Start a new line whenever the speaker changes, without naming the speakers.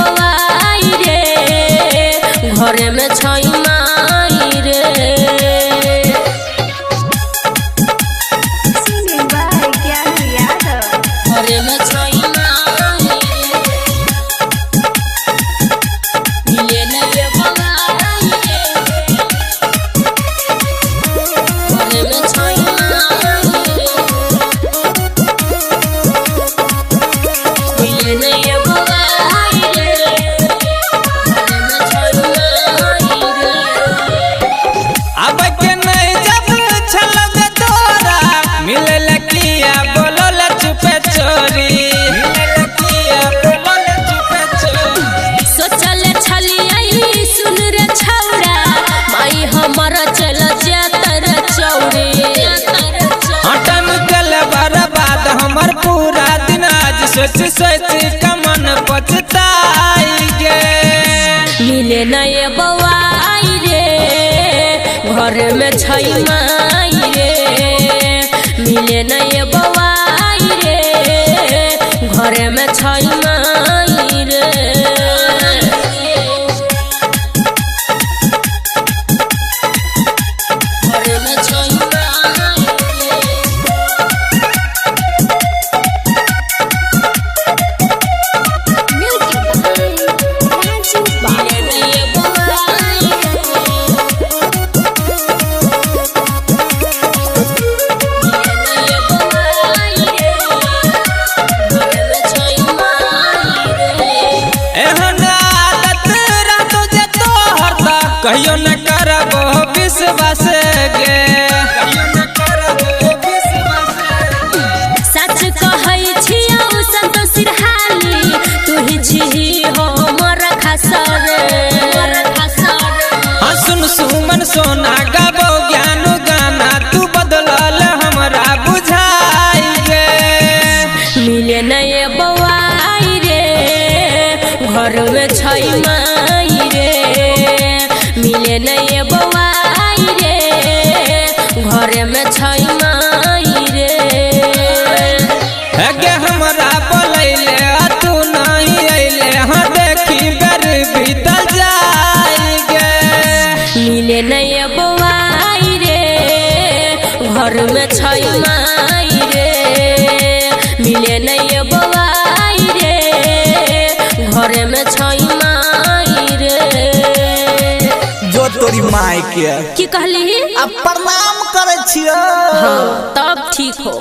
बवाई रे घर में छई माई रे घर में छई माई मिले नहीं बवाई रे घर में छई
सोच सोच कमन पछताई गे
मिले नहीं बवाई रे घर में छई माई रे मिले नहीं बवाई रे घर में छई माई रे घर में छई
कहियो न करबो विश्वास गे
सच कहै छियौ संतोष सिरहाली तू ही छी हमर खासर
हाँ सुन सुमन सोना गाबो ज्ञान गाना तू बदलल हमरा बुझाई गे
मिले नहीं बवाई रे घर में छई माई रे मिले नहीं बवाई रे घर में छई माई रे
गे हमरा बोलैले तू नहीं अइले हाँ देखी बर बीतल जाई गे
मिले नहीं बवाई रे घर में छई माई रे मिले नहीं बवाई रे घर में छई माई रे
तोरी माई के
की कहली
अब प्रणाम करे छियो
हाँ तब ठीक हो।